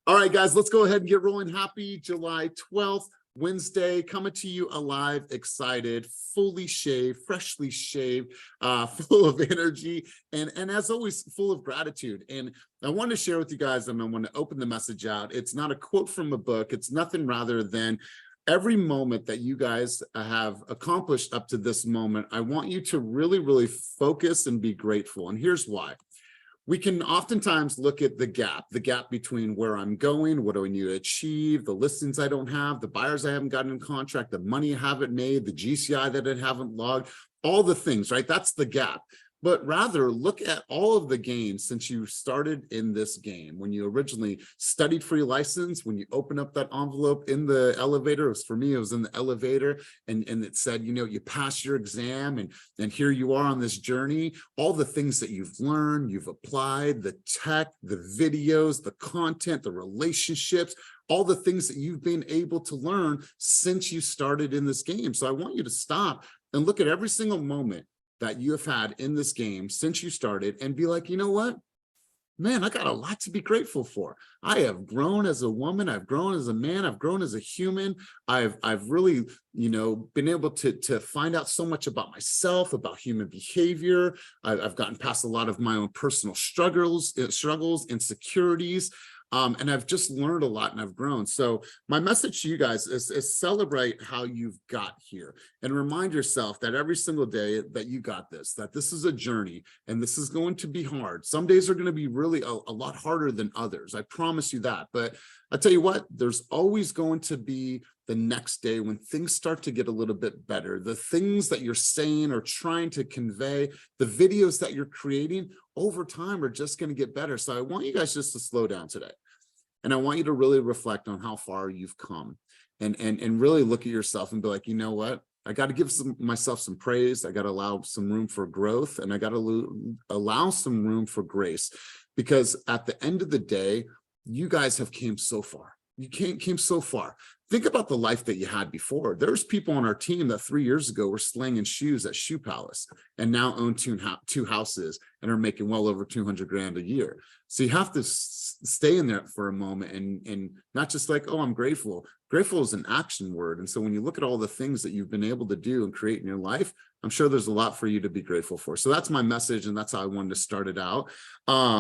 All right, guys, let's go ahead and get rolling. Happy July 12th, Wednesday, coming to you alive, excited, fully shaved, freshly shaved, full of energy, and as always, full of gratitude. And I want to share with you guys, and I want to open the message out. It's not a quote from a book. It's nothing rather than every moment that you guys have accomplished up to this moment. I want you to really, really focus and be grateful. And here's why. We can oftentimes look at the gap between where I'm going, what do I need to achieve, the listings I don't have, the buyers I haven't gotten in contract, the money I haven't made, the GCI that I haven't logged, all the things, right? That's the gap. But rather look at all of the gains since you started in this game. When you originally studied for your license, when you open up that envelope in the elevator, it was, for me, it was in the elevator, and it said, you know, you passed your exam, and here you are on this journey. All the things that you've learned, you've applied, the tech, the videos, the content, the relationships, all the things that you've been able to learn since you started in this game. So I want you to stop and look at every single moment that you have had in this game since you started and be like, you know what, man, I got a lot to be grateful for. I have grown as a woman, I've grown as a man, I've grown as a human. I've really, you know, been able to find out so much about myself, about human behavior. I've gotten past a lot of my own personal struggles, insecurities. And I've just learned a lot, and I've grown. So my message to you guys is celebrate how you've got here, and remind yourself that every single day that you got this, that this is a journey, and this is going to be hard. Some days are going to be really a lot harder than others. I promise you that. But I tell you what, there's always going to be the next day when things start to get a little bit better. The things that you're saying or trying to convey, the videos that you're creating over time are just going to get better. So I want you guys just to slow down today. And I want you to really reflect on how far you've come, and really look at yourself and be like, you know what? I got to give myself some praise. I got to allow some room for growth, and I got to allow some room for grace, because at the end of the day, you guys have came so far. You came so far. Think about the life that you had before. There's people on our team that 3 years ago were slinging shoes at Shoe Palace and now own two houses and are making well over 200 grand a year. So you have to stay in there for a moment and not just like, oh, I'm grateful. Grateful is an action word. And so when you look at all the things that you've been able to do and create in your life, I'm sure there's a lot for you to be grateful for. So that's my message, and that's how I wanted to start it out.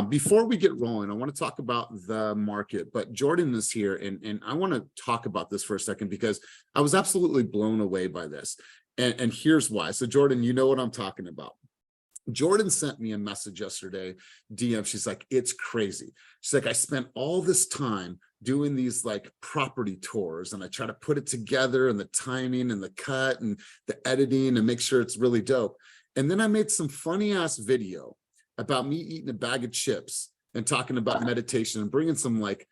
Before we get rolling, I want to talk about the market, but Jordan is here, and I want to talk about this for a second because I was absolutely blown away by this. And here's why. So Jordan, you know what I'm talking about. Jordan sent me a message yesterday, DM. She's like, it's crazy. She's like, I spent all this time doing these like property tours, and I try to put it together, and the timing and the cut and the editing and make sure it's really dope. And then I made some funny ass video about me eating a bag of chips and talking about meditation and bringing some like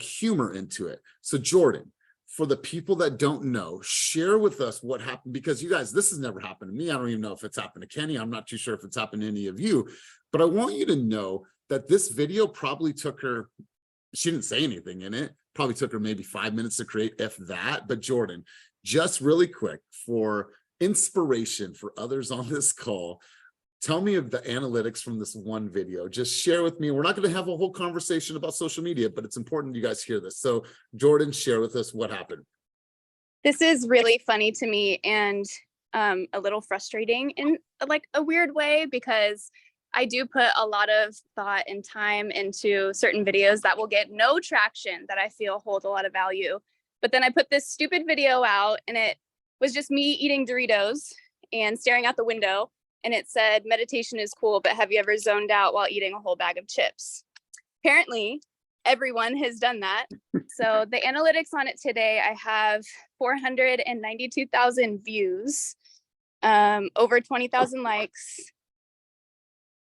humor into it. So Jordan, for the people that don't know, share with us what happened, because you guys, this has never happened to me. I don't even know if it's happened to Kenny. I'm not too sure if it's happened to any of you, but I want you to know that this video probably took her, she didn't say anything in it, probably took her maybe 5 minutes to create, if that. But Jordan, just really quick, for inspiration for others on this call, tell me of the analytics from this one video. Just share with me. We're not going to have a whole conversation about social media, but it's important you guys hear this. So Jordan, share with us what happened. This is really funny to me, and a little frustrating in like a weird way, because I do put a lot of thought and time into certain videos that will get no traction, that I feel hold a lot of value. But then I put this stupid video out, and it was just me eating Doritos and staring out the window. And it said, meditation is cool, but have you ever zoned out while eating a whole bag of chips? Apparently, everyone has done that. So the analytics on it today, I have 492,000 views, over 20,000 likes,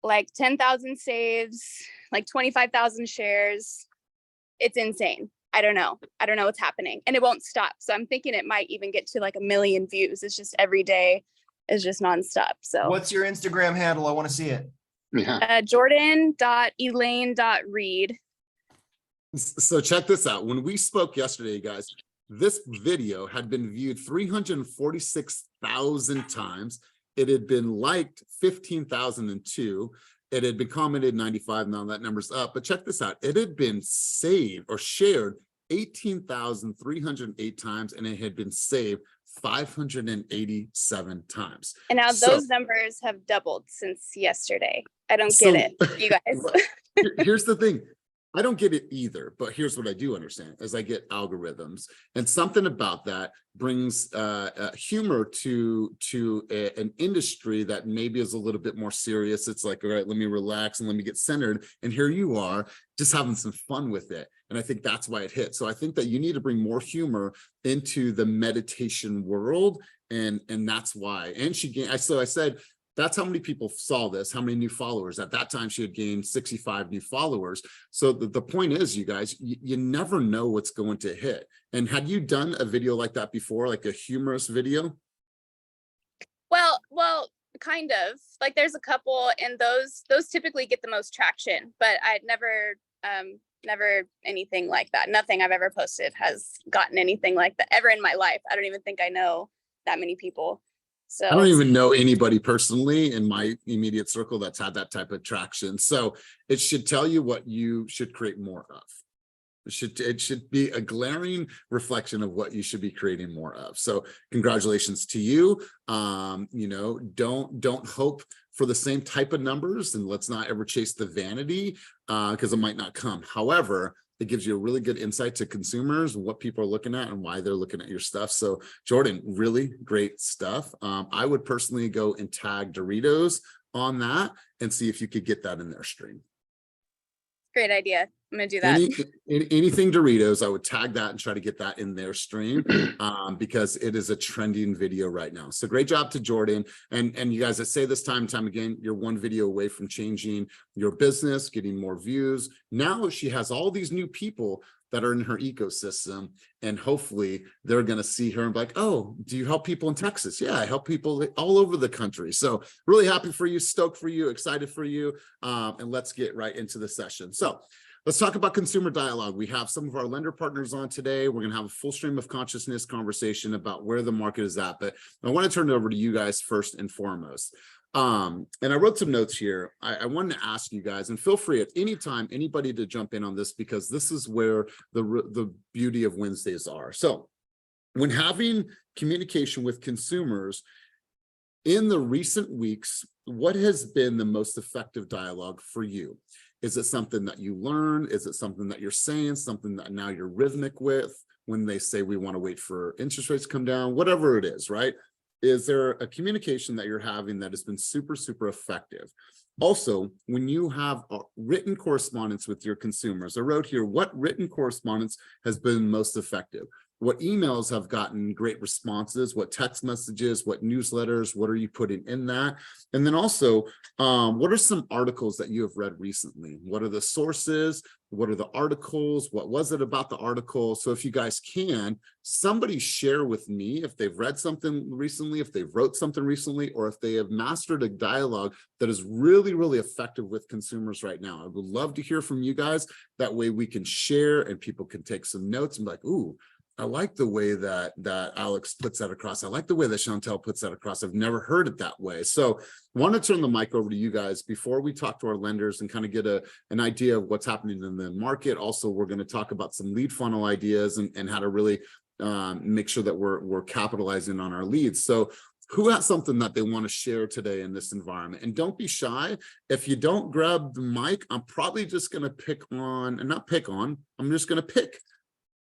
like 10,000 saves, like 25,000 shares. It's insane. I don't know what's happening, and it won't stop. So I'm thinking it might even get to like 1 million views. It's just every day is just nonstop. So what's your Instagram handle? I want to see it. Yeah. Jordan.elaine.reed. So check this out. When we spoke yesterday, guys, this video had been viewed 346,000 times. It had been liked 15,002. It had been commented 95, now that number's up, but check this out. It had been saved or shared 18,308 times, and it had been saved 587 times. And now So- those numbers have doubled since yesterday. I don't get it, you guys. Here's the thing. I don't get it either, but here's what I do understand is I get algorithms, and something about that brings humor to an industry that maybe is a little bit more serious. It's like, all right, let me relax and let me get centered. And here you are just having some fun with it. And I think that's why it hit. So I think that you need to bring more humor into the meditation world. And that's why. And so I said, that's how many people saw this, how many new followers. At that time, she had gained 65 new followers. So the point is, you guys, you never know what's going to hit. And had you done a video like that before, like a humorous video? Well, kind of. Like there's a couple, and those typically get the most traction, but I'd never anything like that. Nothing I've ever posted has gotten anything like that ever in my life. I don't even think I know that many people. So I don't even know anybody personally in my immediate circle that's had that type of traction. So it should tell you what you should create more of. It should be a glaring reflection of what you should be creating more of. So congratulations to you. You know, don't hope for the same type of numbers, and let's not ever chase the vanity because it might not come. However, it gives you a really good insight to consumers, what people are looking at and why they're looking at your stuff. So Jordan, really great stuff. I would personally go and tag Doritos on that and see if you could get that in their stream. great idea. I'm gonna do that. Anything Doritos, I would tag that and try to get that in their stream because it is a trending video right now. So great job to Jordan. And you guys, I say this time and time again, you're one video away from changing your business, getting more views. Now she has all these new people that are in her ecosystem, and hopefully they're going to see her and be like, oh, do you help people in Texas? Yeah, I help people all over the country. So really happy for you, stoked for you, excited for you. And let's get right into the session. So let's talk about consumer dialogue. We have some of our lender partners on today. We're going to have a full stream of consciousness conversation about where the market is at. But I want to turn it over to you guys first and foremost. And I wrote some notes here. I wanted to ask you guys, and feel free at any time, anybody to jump in on this, because this is where the beauty of Wednesdays are. So when having communication with consumers in the recent weeks, what has been the most effective dialogue for you? Is it something that you learn? Is it something that you're saying, something that now you're rhythmic with when they say we want to wait for interest rates to come down, whatever it is, right? Is there a communication that you're having that has been super, super effective? Also, when you have a written correspondence with your consumers, I wrote here, what written correspondence has been most effective? What emails have gotten great responses? What text messages? What newsletters? What are you putting in that? And then also, what are some articles that you have read recently? What are the sources? What are the articles? What was it about the article? So if you guys can, somebody share with me if they've read something recently, if they've wrote something recently, or if they have mastered a dialogue that is really, really effective with consumers right now. I would love to hear from you guys. That way we can share and people can take some notes and be like, ooh, I like the way that Alex puts that across. I like the way that Chantel puts that across. I've never heard it that way. So I want to turn the mic over to you guys before we talk to our lenders and kind of get an idea of what's happening in the market. Also, we're going to talk about some lead funnel ideas and how to really make sure that we're capitalizing on our leads. So who has something that they want to share today in this environment? And don't be shy. If you don't grab the mic, I'm probably just going to I'm just going to pick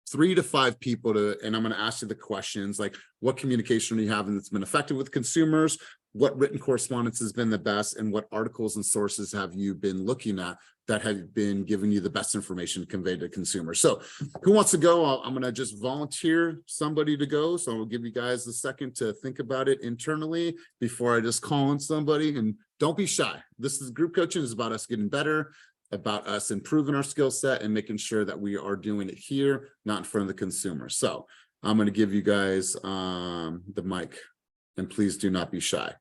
3 to 5 people and I'm going to ask you the questions like, what communication are you having that's been effective with consumers? What written correspondence has been the best? And what articles and sources have you been looking at that have been giving you the best information conveyed to consumers? So who wants to go? I'm going to just volunteer somebody to go. So I'll give you guys a second to think about it internally before I just call on somebody. And don't be shy. This is group coaching. Is about us getting better, about us improving our skill set and making sure that we are doing it here, not in front of the consumer. So I'm going to give you guys the mic, and please do not be shy.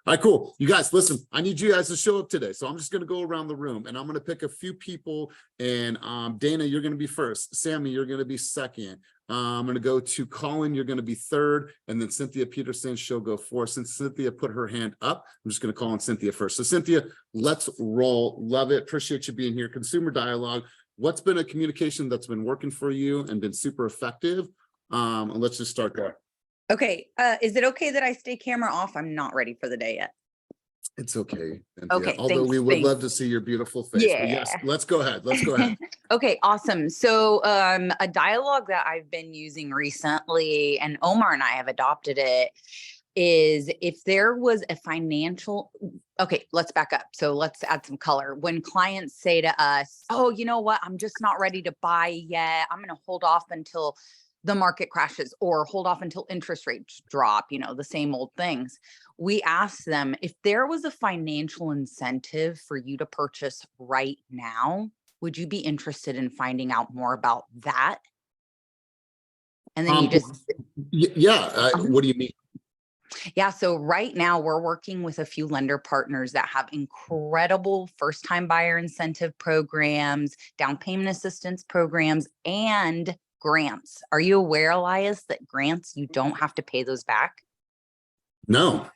All right, cool. You guys, listen, I need you guys to show up today. So I'm just going to go around the room and I'm going to pick a few people. And Dana, you're going to be first. Sammy, you're going to be second. I'm going to go to Colin. You're going to be third. And then Cynthia Peterson, she'll go fourth. Since Cynthia put her hand up, I'm just going to call on Cynthia first. So Cynthia, let's roll. Love it. Appreciate you being here. Consumer dialogue. What's been a communication that's been working for you and been super effective? And let's just start there. Okay. Is it okay that I stay camera off? I'm not ready for the day yet. It's okay. Cynthia. Okay, Although we would love to see your beautiful face. Yeah. But yes, let's go ahead. Let's go ahead. Okay, awesome. So a dialogue that I've been using recently, and Omar and I have adopted it, is if there was a financial, okay, let's back up. So let's add some color. When clients say to us, oh, you know what, I'm just not ready to buy yet. I'm going to hold off until the market crashes or hold off until interest rates drop, you know, the same old things. We ask them if there was a financial incentive for you to purchase right now, would you be interested in finding out more about that? And then you just, what do you mean? yeah. So right now we're working with a few lender partners that have incredible first-time buyer incentive programs, down payment assistance programs, and grants. Are you aware, Elias, that grants, you don't have to pay those back? No.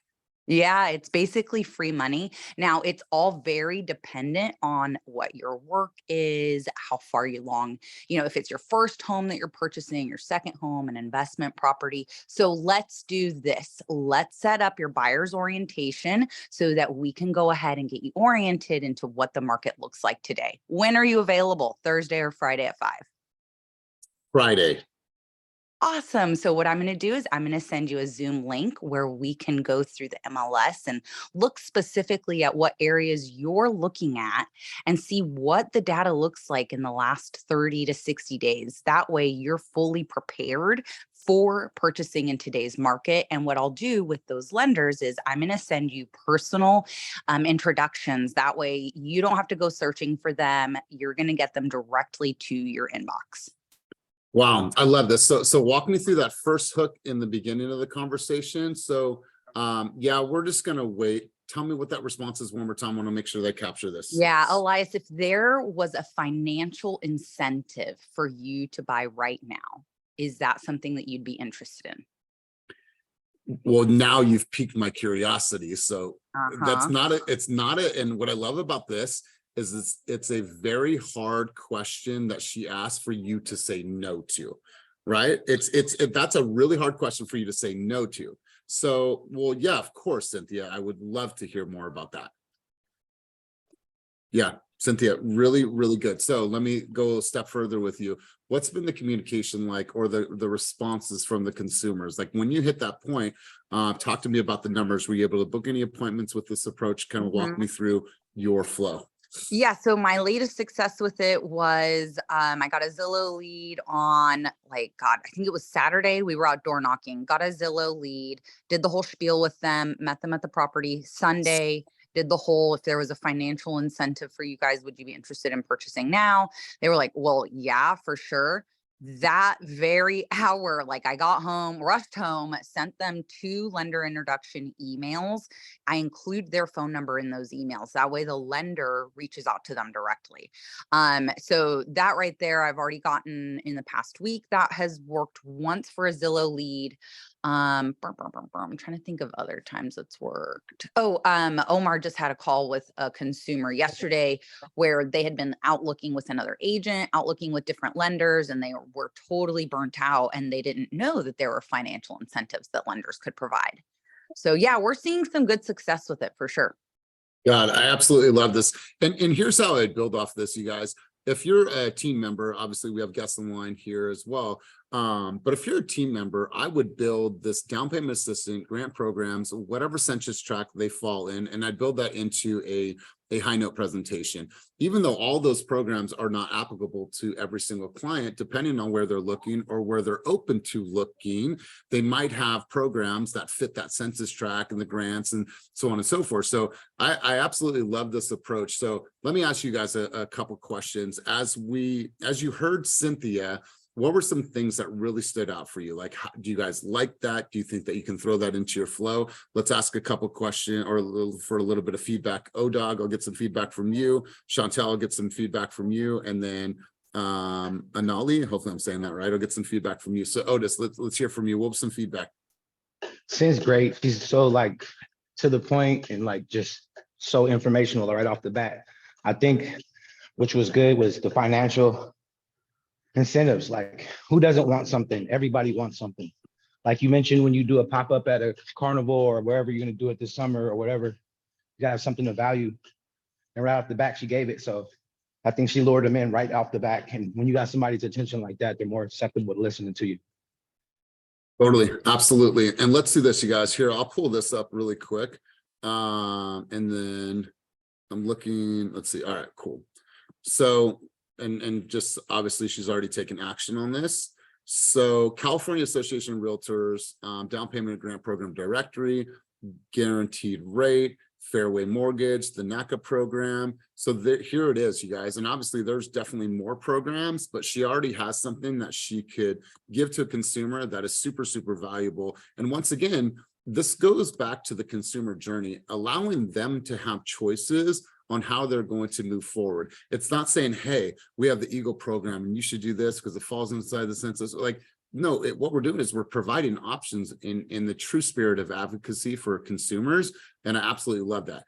Yeah, it's basically free money. Now, it's all very dependent on what your work is, how far along, you know, if it's your first home that you're purchasing, your second home, an investment property. So let's do this. Let's set up your buyer's orientation so that we can go ahead and get you oriented into what the market looks like today. When are you available? Thursday or Friday at 5? Friday. Awesome. So what I'm going to do is I'm going to send you a Zoom link where we can go through the MLS and look specifically at what areas you're looking at and see what the data looks like in the last 30 to 60 days. That way you're fully prepared for purchasing in today's market. And what I'll do with those lenders is I'm going to send you personal introductions. That way you don't have to go searching for them. You're going to get them directly to your inbox. Wow, I love this. So walk me through that first hook in the beginning of the conversation. So yeah, we're just gonna wait. Tell me what that response is one more time. I want to make sure they capture this. Yeah, Elias, if there was a financial incentive for you to buy right now, is that something that you'd be interested in? Well, now you've piqued my curiosity. So that's Uh-huh. not it. It's not it. And what I love about this is it's a very hard question that she asked for you to say no to, right? That's a really hard question for you to say no to. So, well, yeah, of course, Cynthia, I would love to hear more about that. Yeah, Cynthia, really, really good. So let me go a step further with you. What's been the communication like, or the responses from the consumers? Like when you hit that point, talk to me about the numbers. Were you able to book any appointments with this approach? Kind of walk me through your flow. Yeah, so my latest success with it was I got a Zillow lead on I think it was Saturday. We were out door knocking, got a Zillow lead, did the whole spiel with them, met them at the property. Sunday, did the whole, if there was a financial incentive for you guys, would you be interested in purchasing now? They were like, well, yeah, for sure. That very hour, I got home, rushed home, sent them 2 lender introduction emails. I include their phone number in those emails. That way the lender reaches out to them directly. So that right there, I've already gotten in the past week. That has worked once for a Zillow lead. I'm trying to think of other times it's worked. Oh, Omar just had a call with a consumer yesterday where they had been out looking with another agent, out looking with different lenders, and they were totally burnt out and they didn't know that there were financial incentives that lenders could provide. So yeah, we're seeing some good success with it for sure. God, I absolutely love this. And here's how I build off this, you guys. If you're a team member, obviously we have guests in line here as well. But if you're a team member, I would build this down payment assistant, grant programs, whatever census tract they fall in, and I'd build that into a high note presentation. Even though all those programs are not applicable to every single client, depending on where they're looking or where they're open to looking, they might have programs that fit that census tract and the grants and so on and so forth. So I absolutely love this approach. So let me ask you guys a couple questions. As you heard Cynthia, what were some things that really stood out for you? Like, do you guys like that? Do you think that you can throw that into your flow? Let's ask a couple questions or for a little bit of feedback. O-Dog, I'll get some feedback from you. Chantel, I'll get some feedback from you. And then Anali, hopefully I'm saying that right. I'll get some feedback from you. So Otis, let's hear from you. What was some feedback? Sin's great. She's so like to the point and like just so informational right off the bat. I think which was good was the financial incentives. Like, who doesn't want something? Everybody wants something. Like you mentioned, when you do a pop-up at a carnival or wherever you're going to do it this summer or whatever, you gotta have something of value. And right off the back, she gave it. So I think she lured them in right off the back. And when you got somebody's attention like that, they're more acceptable to listening to you. Totally, absolutely. And let's do this, you guys. Here, I'll pull this up really quick. And then I'm looking, let's see. All right, cool. So, and just obviously she's already taken action on this. So California Association of Realtors, down payment grant program directory, guaranteed rate, Fairway Mortgage, the NACA program. So here it is, you guys. And obviously there's definitely more programs, but she already has something that she could give to a consumer that is super, super valuable. And once again, this goes back to the consumer journey, allowing them to have choices on how they're going to move forward. It's not saying, hey, we have the Eagle program and you should do this because it falls inside the census. Like, no, what we're doing is we're providing options in the true spirit of advocacy for consumers. And I absolutely love that.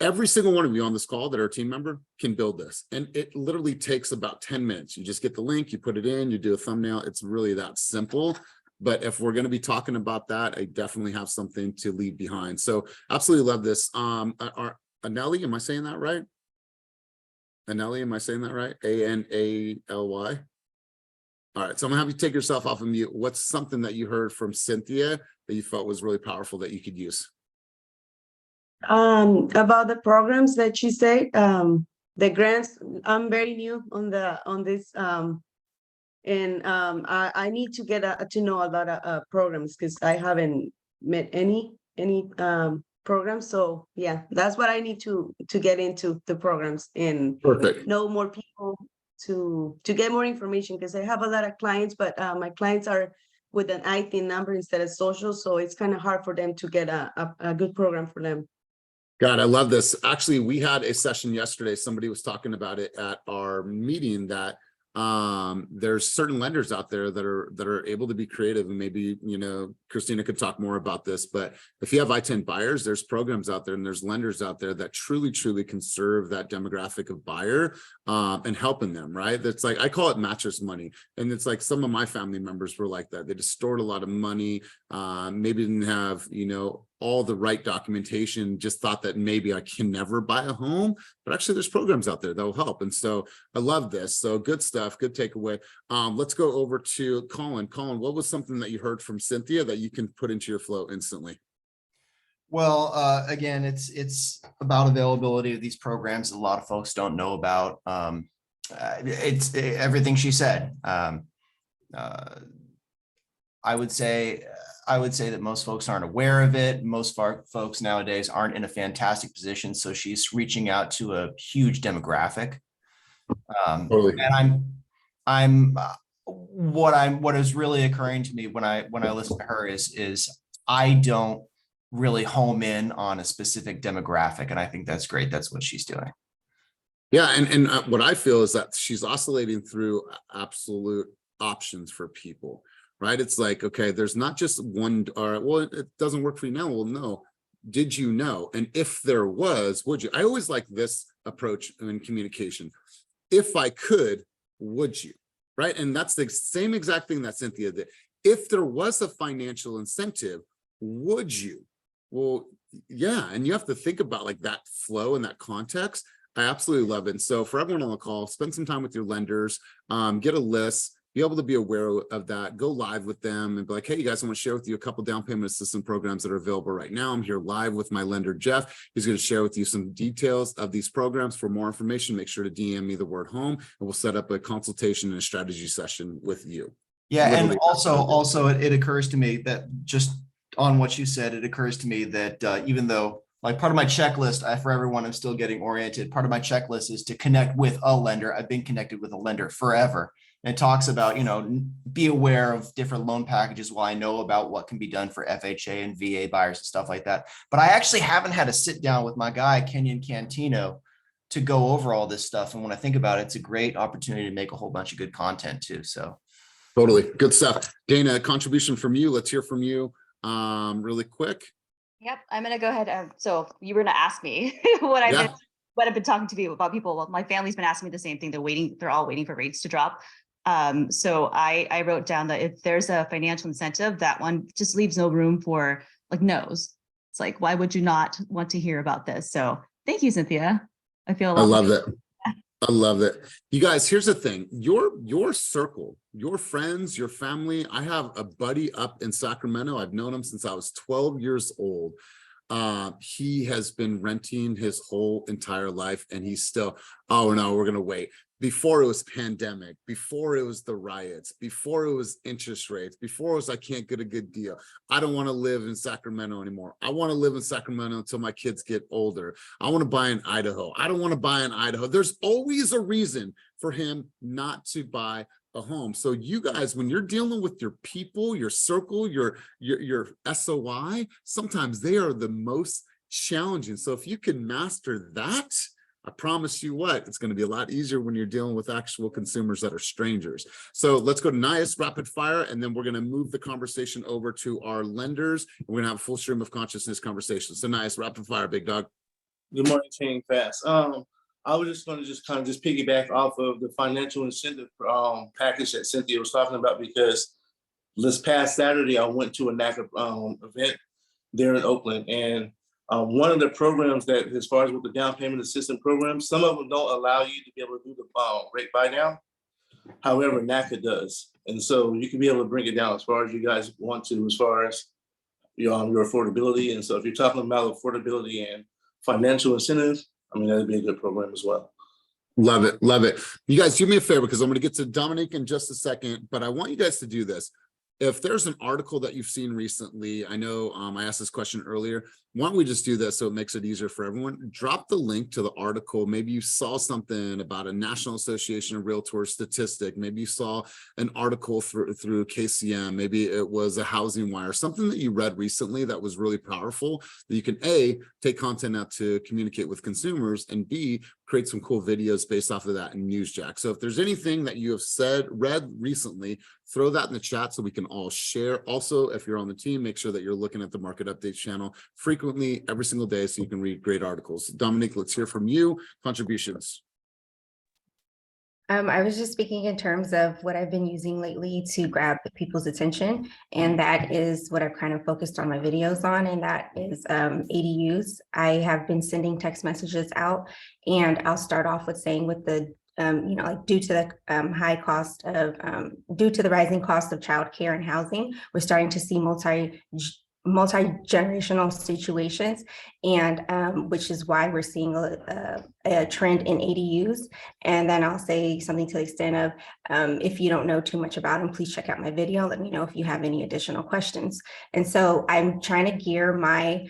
Every single one of you on this call that are a team member can build this. And it literally takes about 10 minutes. You just get the link, you put it in, you do a thumbnail. It's really that simple. But if we're going to be talking about that, I definitely have something to leave behind. So absolutely love this. Anelli, am I saying that right? Anelli, am I saying that right? A-N-A-L-Y. All right, so I'm gonna have you take yourself off of mute. What's something that you heard from Cynthia that you felt was really powerful that you could use? About the programs that she said, the grants. I'm very new on this, and I need to get to know a lot of programs because I haven't met any programs. So yeah, that's what I need to get into the programs and Perfect. know more people to get more information, because I have a lot of clients, but my clients are with an IT number instead of social, so it's kind of hard for them to get a good program for them. God, I love this. Actually, we had a session yesterday. Somebody was talking about it at our meeting that there's certain lenders out there that are able to be creative, and maybe, you know, Christina could talk more about this, but if you have I-10 buyers, there's programs out there and there's lenders out there that truly can serve that demographic of buyer and helping them, right? That's like, I call it mattress money. And it's like some of my family members were like that. They just stored a lot of money, maybe didn't have, you know, all the right documentation, just thought that maybe I can never buy a home, but actually there's programs out there that will help. And so I love this. So good stuff, good takeaway. Let's go over to Colin. Colin, what was something that you heard from Cynthia that you can put into your flow instantly? Well, again, it's about availability of these programs that a lot of folks don't know about. It's everything she said. I would say that most folks aren't aware of it. Most folks nowadays aren't in a fantastic position. So she's reaching out to a huge demographic. Totally. And what is really occurring to me when I listen to her is I don't really home in on a specific demographic. And I think that's great. That's what she's doing. Yeah. And what I feel is that she's oscillating through absolute options for people. Right? It's like, okay, there's not just one, or well, it doesn't work for you now. Well, no. Did you know? And if there was, would you? I always like this approach in communication. If I could, would you? Right? And that's the same exact thing that Cynthia did. If there was a financial incentive, would you? Well, yeah. And you have to think about like that flow and that context. I absolutely love it. And so for everyone on the call, spend some time with your lenders, get a list, be able to be aware of that, go live with them and be like, hey, you guys, I want to share with you a couple down payment assistance programs that are available right now. I'm here live with my lender, Jeff. He's going to share with you some details of these programs. For more information, make sure to DM me the word home, and we'll set up a consultation and a strategy session with you. Yeah. Literally, and also it occurs to me that just on what you said, it occurs to me that even though like part of my checklist, for everyone, I'm still getting oriented. Part of my checklist is to connect with a lender. I've been connected with a lender forever. And it talks about, be aware of different loan packages while I know about what can be done for FHA and VA buyers and stuff like that. But I actually haven't had a sit down with my guy, Kenyon Cantino, to go over all this stuff. And when I think about it, it's a great opportunity to make a whole bunch of good content too. So Totally. Good stuff. Dana, a contribution from you. Let's hear from you really quick. Yep, I'm gonna go ahead. So you were gonna ask me what I've been talking to people about. Well, my family's been asking me the same thing. They're all waiting for rates to drop. So I wrote down that if there's a financial incentive, that one just leaves no room for like no's. It's like, why would you not want to hear about this? So thank you, Cynthia. I feel I love that. I love it. You guys, here's the thing. Your circle, your friends, your family. I have a buddy up in Sacramento. I've known him since I was 12 years old. He has been renting his whole entire life, and he's still, oh no, we're gonna wait. Before it was pandemic, before it was the riots, before it was interest rates, before it was I can't get a good deal. I don't want to live in Sacramento anymore. I want to live in Sacramento until my kids get older. I want to buy in Idaho. I don't want to buy in Idaho. There's always a reason for him not to buy a home. So you guys, when you're dealing with your people, your circle, your SOI, sometimes they are the most challenging. So if you can master that, I promise you what, it's going to be a lot easier when you're dealing with actual consumers that are strangers. So let's go to Nias rapid fire, and then we're going to move the conversation over to our lenders. We're going to have a full stream of consciousness conversation. So Nias rapid fire, big dog. Good morning, Chain Fast. I was just going to kind of piggyback off of the financial incentive package that Cynthia was talking about, because this past Saturday I went to a NACA event there in Oakland, and one of the programs that, as far as with the down payment assistance program, some of them don't allow you to be able to do the rate buy down. However, NACA does, and so you can be able to bring it down as far as you guys want to, as far as your affordability. And so if you're talking about affordability and financial incentives, I mean, that'd be a good program as well. Love it. Love it. You guys do me a favor, because I'm going to get to Dominique in just a second, but I want you guys to do this. If there's an article that you've seen recently, I know I asked this question earlier, why don't we just do this so it makes it easier for everyone? Drop the link to the article. Maybe you saw something about a National Association of Realtors statistic. Maybe you saw an article through KCM. Maybe it was a Housing Wire, something that you read recently that was really powerful, that you can A, take content out to communicate with consumers, and B, create some cool videos based off of that in Newsjack. So if there's anything that you have read recently, throw that in the chat so we can all share. Also, if you're on the team, make sure that you're looking at the Market Updates channel frequently every single day so you can read great articles. Dominique, let's hear from you. Contributions. I was just speaking in terms of what I've been using lately to grab people's attention, and that is what I've kind of focused on my videos on, and that is ADUs. I have been sending text messages out, and I'll start off with saying with the like due to the high cost of due to the rising cost of childcare and housing, we're starting to see multi-generational situations, and which is why we're seeing a trend in ADUs. And then I'll say something to the extent of, if you don't know too much about them, please check out my video. Let me know if you have any additional questions. And so I'm trying to gear my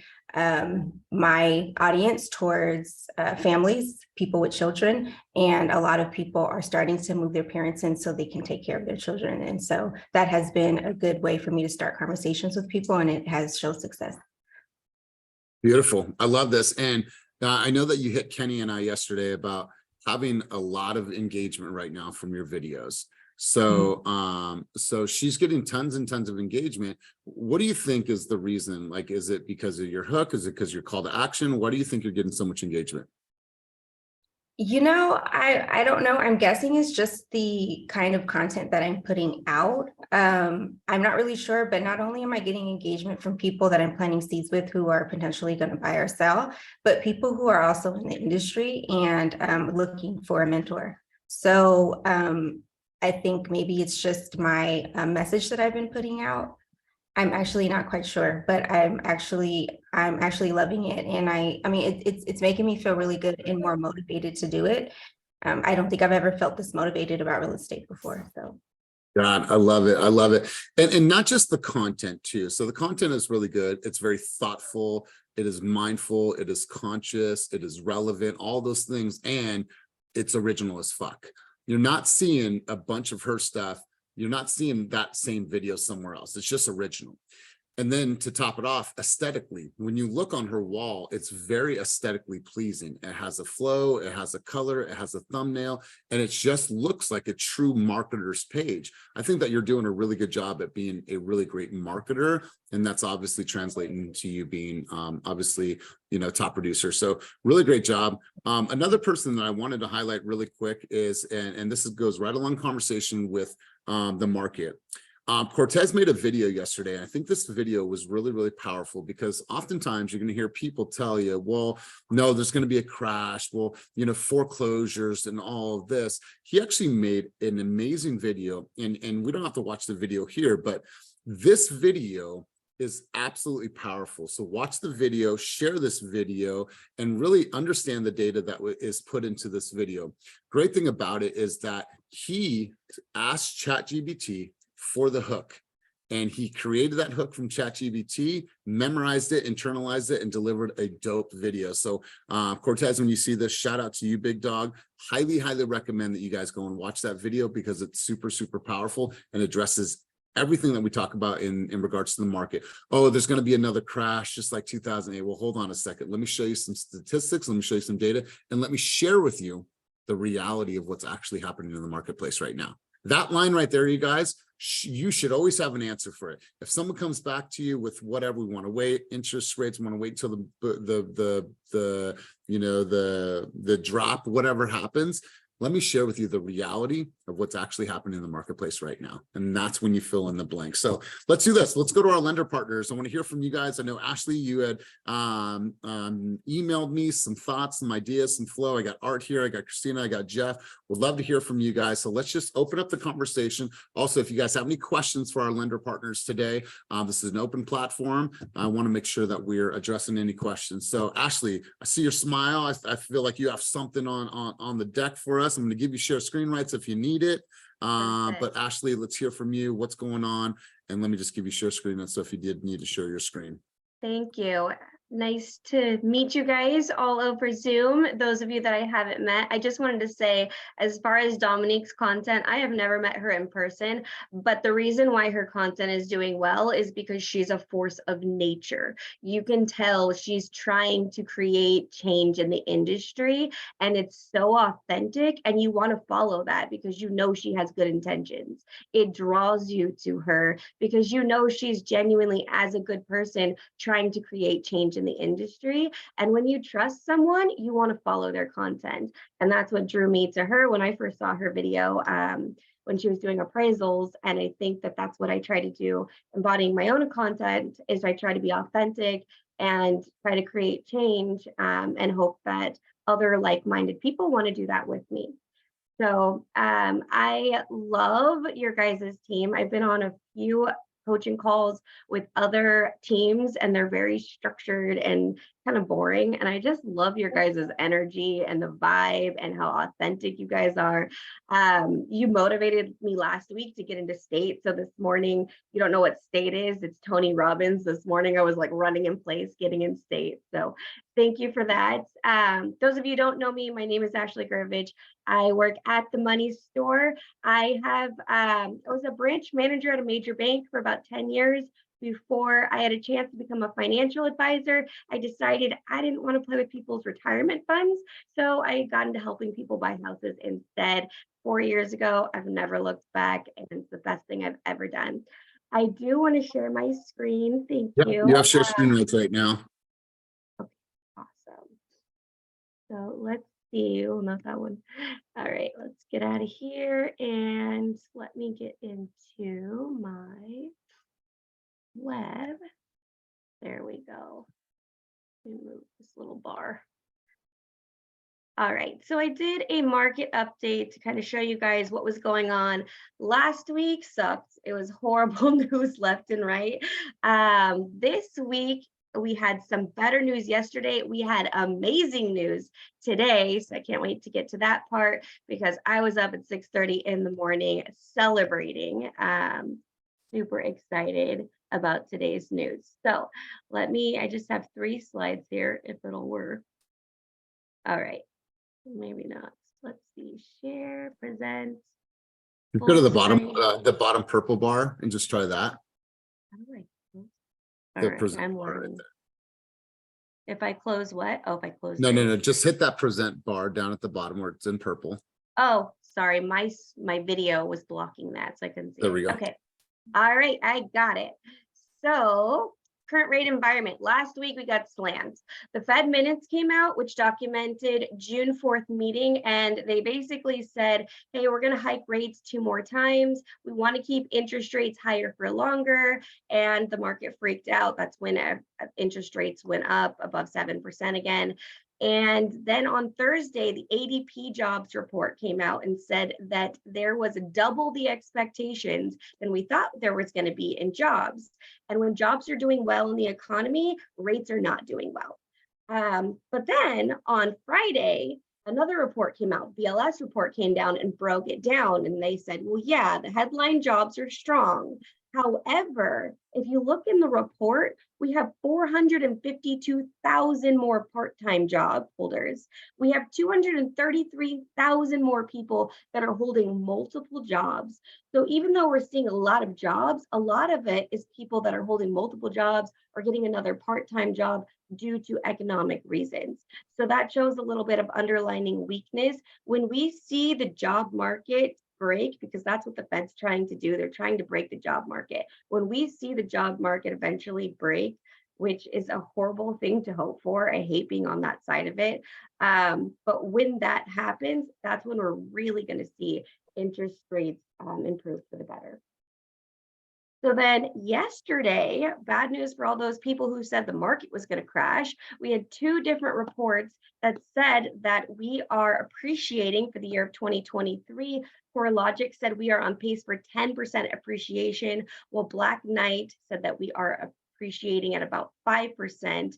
audience towards families, people with children, and a lot of people are starting to move their parents in so they can take care of their children. And so that has been a good way for me to start conversations with people, and it has shown success. Beautiful. I love this. And I know that you hit Kenny and I yesterday about having a lot of engagement right now from your videos. So, so she's getting tons and tons of engagement. What do you think is the reason? Like, is it because of your hook? Is it because your call to action? Why do you think you're getting so much engagement? You know, I don't know. I'm guessing it's just the kind of content that I'm putting out. I'm not really sure, but not only am I getting engagement from people that I'm planting seeds with who are potentially going to buy or sell, but people who are also in the industry and looking for a mentor. So I think maybe it's just my message that I've been putting out. I'm actually not quite sure, but I'm actually loving it, and I mean it's making me feel really good and more motivated to do it. I don't think I've ever felt this motivated about real estate before. So God, I love it. I love it. And not just the content too. So the content is really good. It's very thoughtful. It is mindful. It is conscious. It is relevant, all those things. And it's original as fuck. You're not seeing a bunch of her stuff. You're not seeing that same video somewhere else. It's just original. And then to top it off, aesthetically, when you look on her wall, it's very aesthetically pleasing. It has a flow, it has a color, it has a thumbnail, and it just looks like a true marketer's page. I think that you're doing a really good job at being a really great marketer, and that's obviously translating to you being obviously, you know, top producer. So really great job. Another person that I wanted to highlight really quick is, and this goes right along conversation with the market. Cortez made a video yesterday, and I think this video was really, really powerful because oftentimes you're going to hear people tell you, well, no, there's going to be a crash. Well, you know, foreclosures and all of this. He actually made an amazing video, and we don't have to watch the video here, but this video is absolutely powerful. So watch the video, share this video, and really understand the data that is put into this video. Great thing about it is that he asked ChatGPT for the hook, and he created that hook from ChatGPT, memorized it, internalized it, and delivered a dope video. So Cortez, when you see this, shout out to you, big dog. Highly recommend that you guys go and watch that video because it's super, super powerful and addresses everything that we talk about in regards to the market. Oh, there's going to be another crash just like 2008. Well, hold on a second. Let me show you some statistics. Let me show you some data, and let me share with you the reality of what's actually happening in the marketplace right now. That line right there, you guys, you should always have an answer for it. If someone comes back to you with whatever, we want to wait, interest rates, we want to wait until the drop, whatever happens, let me share with you the reality of what's actually happening in the marketplace right now. And that's when you fill in the blank. So let's do this. Let's go to our lender partners. I want to hear from you guys. I know, Ashley, you had emailed me some thoughts, some ideas, some flow. I got Art here. I got Christina. I got Jeff. Would love to hear from you guys. So let's just open up the conversation. Also, if you guys have any questions for our lender partners today, this is an open platform. I want to make sure that we're addressing any questions. So Ashley, I see your smile. I feel like you have something on the deck for us. I'm going to give you share screen rights if you need it. But Ashley, let's hear from you. What's going on? And let me just give you share screen. And so if you did need to share your screen. Thank you. Nice to meet you guys all over Zoom. Those of you that I haven't met, I just wanted to say, as far as Dominique's content, I have never met her in person, but the reason why her content is doing well is because she's a force of nature. You can tell she's trying to create change in the industry, and it's so authentic, and you want to follow that because you know she has good intentions. It draws you to her because you know she's genuinely, as a good person, trying to create change in the industry. And when you trust someone, you want to follow their content. And that's what drew me to her when I first saw her video when she was doing appraisals. And I think that that's what I try to do, embodying my own content, is I try to be authentic and try to create change and hope that other like-minded people want to do that with me. So I love your guys' team. I've been on a few coaching calls with other teams, and they're very structured and kind of boring. And I just love your guys' energy and the vibe and how authentic you guys are. You motivated me last week to get into state. So this morning, you don't know what state is, it's Tony Robbins. This morning, I was like running in place, getting in state. So thank you for that. Those of you who don't know me, my name is Ashley Gurvich. I work at the Money Store. I was a branch manager at a major bank for about 10 years. Before I had a chance to become a financial advisor, I decided I didn't want to play with people's retirement funds. So I got into helping people buy houses instead. 4 years ago, I've never looked back, and it's the best thing I've ever done. I do want to share my screen. Thank you. You have share screen rights right now. Okay, awesome. So let's see. Oh, not that one. All right, let's get out of here and let me get into my web. There we go. Remove this little bar. All right, so I did a market update to kind of show you guys what was going on. Last week sucked. It was horrible news left and right. This week We had some better news yesterday. We had amazing news today. So I can't wait to get to that part because I was up at 6:30 in the morning celebrating. Super excited about today's news. So I just have 3 slides here if it'll work. All right, maybe not. Let's see, share, present. You go to the full bottom, screen. the bottom purple bar and just try that. How do I close? The All right, present I'm bar right learning. there. If I close what? Oh, if I close. No, this. just hit that present bar down at the bottom where it's in purple. Oh, sorry, my video was blocking that, so I couldn't see There it. we go. Okay, all right, I got it. So current rate environment. Last week we got slammed. The Fed minutes came out, which documented June 4th meeting, and they basically said, hey, we're going to hike rates 2 more times. We want to keep interest rates higher for longer, and the market freaked out. That's when interest rates went up above 7% again. And then on Thursday, the ADP jobs report came out and said that there was double the expectations than we thought there was going to be in jobs. And when jobs are doing well in the economy, rates are not doing well. But then on Friday, another report came out, BLS report came down and broke it down. And they said, well, yeah, the headline jobs are strong. However, if you look in the report, we have 452,000 more part-time job holders. We have 233,000 more people that are holding multiple jobs. So even though we're seeing a lot of jobs, a lot of it is people that are holding multiple jobs or getting another part-time job due to economic reasons. So that shows a little bit of underlying weakness. When we see the job market break, because that's what the Fed's trying to do. They're trying to break the job market. When we see the job market eventually break, which is a horrible thing to hope for, I hate being on that side of it. But when that happens, that's when we're really going to see interest rates improve for the better. So then yesterday, bad news for all those people who said the market was going to crash. We had 2 different reports that said that we are appreciating for the year of 2023. CoreLogic said we are on pace for 10% appreciation, while Black Knight said that we are appreciating at about 5%.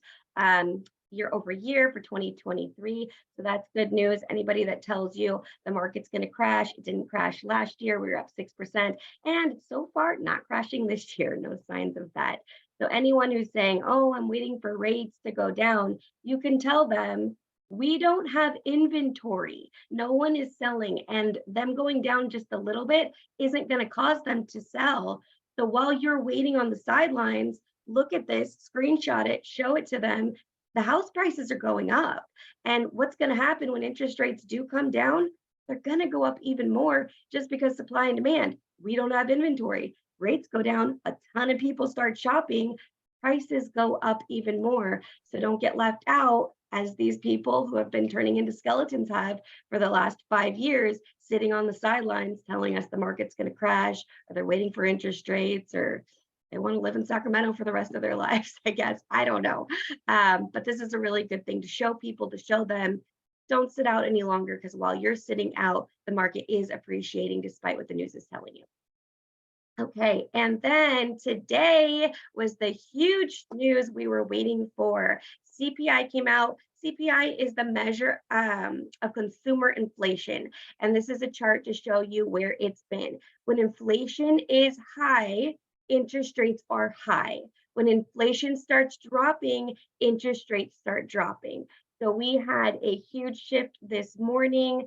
Year over year for 2023. So that's good news. Anybody that tells you the market's going to crash, it didn't crash last year. We were up 6%. And so far, not crashing this year. No signs of that. So anyone who's saying, oh, I'm waiting for rates to go down, you can tell them we don't have inventory. No one is selling, and them going down just a little bit isn't going to cause them to sell. So while you're waiting on the sidelines, look at this, screenshot it, show it to them. The house prices are going up. And what's going to happen when interest rates do come down? They're going to go up even more just because supply and demand. We don't have inventory. Rates go down, a ton of people start shopping, prices go up even more. So don't get left out, as these people who have been turning into skeletons have for the last 5 years, sitting on the sidelines telling us the market's going to crash, or they're waiting for interest rates, or they want to live in Sacramento for the rest of their lives, I guess. I don't know. But this is a really good thing to show people, to show them, don't sit out any longer, because while you're sitting out, the market is appreciating despite what the news is telling you. Okay, and then today was the huge news we were waiting for. CPI came out. CPI is the measure of consumer inflation. And this is a chart to show you where it's been. When inflation is high, interest rates are high. When inflation starts dropping, interest rates start dropping. So we had a huge shift this morning.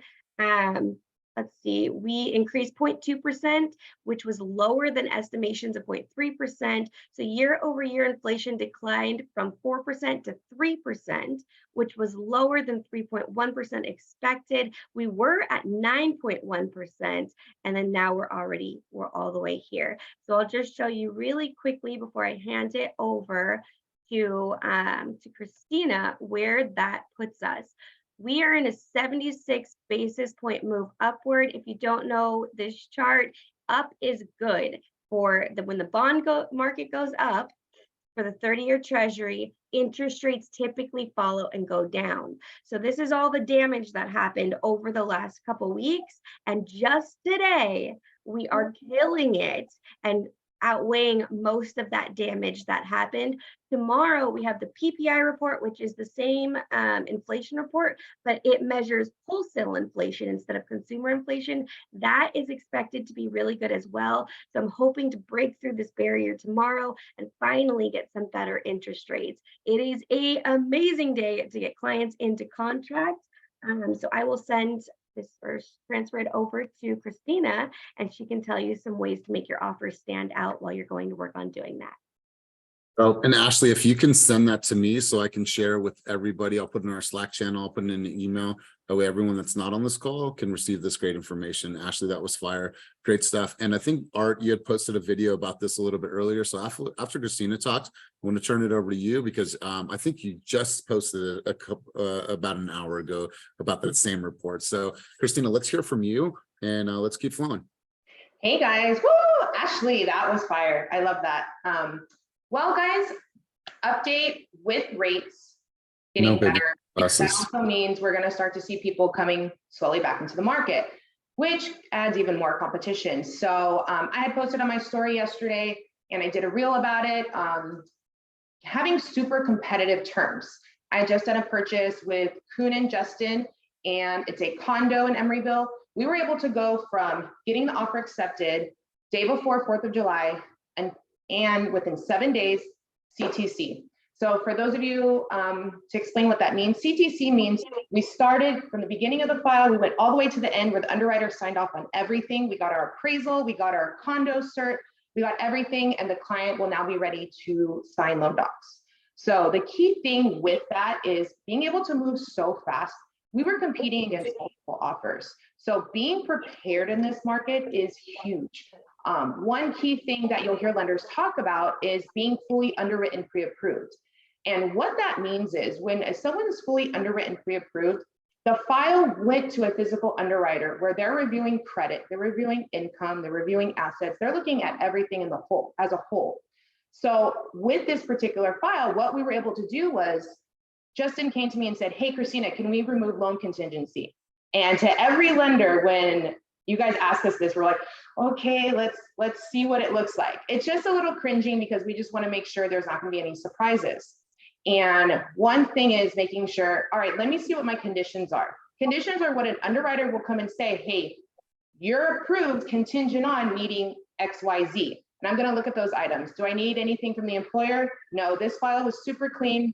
Let's see, we increased 0.2%, which was lower than estimations of 0.3%. So year over year inflation declined from 4% to 3%, which was lower than 3.1% expected. We were at 9.1%, and then now we're all the way here. So I'll just show you really quickly before I hand it over to Christina where that puts us. We are in a 76 basis point move upward. If you don't know this chart, up is good for when the bond market goes up for the 30-year treasury, interest rates typically follow and go down. So this is all the damage that happened over the last couple weeks. And just today, we are killing it. And outweighing most of that damage that happened. Tomorrow, we have the PPI report, which is the same inflation report, but it measures wholesale inflation instead of consumer inflation. That is expected to be really good as well. So I'm hoping to break through this barrier tomorrow and finally get some better interest rates. It is an amazing day to get clients into contracts. So I will send this first, transfer it over to Christina, and she can tell you some ways to make your offer stand out while you're going to work on doing that. Oh, and Ashley, if you can send that to me so I can share with everybody, I'll put it in our Slack channel, I'll put it in an email. That way everyone that's not on this call can receive this great information. Ashley, that was fire. Great stuff. And I think Art, you had posted a video about this a little bit earlier. So after Christina talks, I want to turn it over to you because I think you just posted a couple about an hour ago about that same report. So Christina, let's hear from you and let's keep flowing. Hey guys, woo! Ashley, that was fire. I love that. Well, guys, update with rates getting better. That also means we're going to start to see people coming slowly back into the market, which adds even more competition. So I had posted on my story yesterday, and I did a reel about it. Having super competitive terms. I just done a purchase with Kuhn and Justin, and it's a condo in Emeryville. We were able to go from getting the offer accepted day before 4th of July and within 7 days, CTC. So for those of you, to explain what that means, CTC means we started from the beginning of the file, we went all the way to the end where the underwriter signed off on everything. We got our appraisal, we got our condo cert, we got everything, and the client will now be ready to sign loan docs. So the key thing with that is being able to move so fast. We were competing against multiple offers. So being prepared in this market is huge. One key thing that you'll hear lenders talk about is being fully underwritten pre-approved. And what that means is when someone is fully underwritten pre-approved, the file went to a physical underwriter where they're reviewing credit, they're reviewing income, they're reviewing assets, they're looking at everything in the whole as a whole. So with this particular file, what we were able to do was Justin came to me and said, hey, Christina, can we remove loan contingency? And to every lender, when you guys ask us this, we're like, okay, let's see what it looks like. It's just a little cringing because we just want to make sure there's not going to be any surprises. And one thing is making sure, all right, let me see what my conditions are. Conditions are what an underwriter will come and say, hey, you're approved contingent on meeting XYZ. And I'm going to look at those items. Do I need anything from the employer? No, this file was super clean.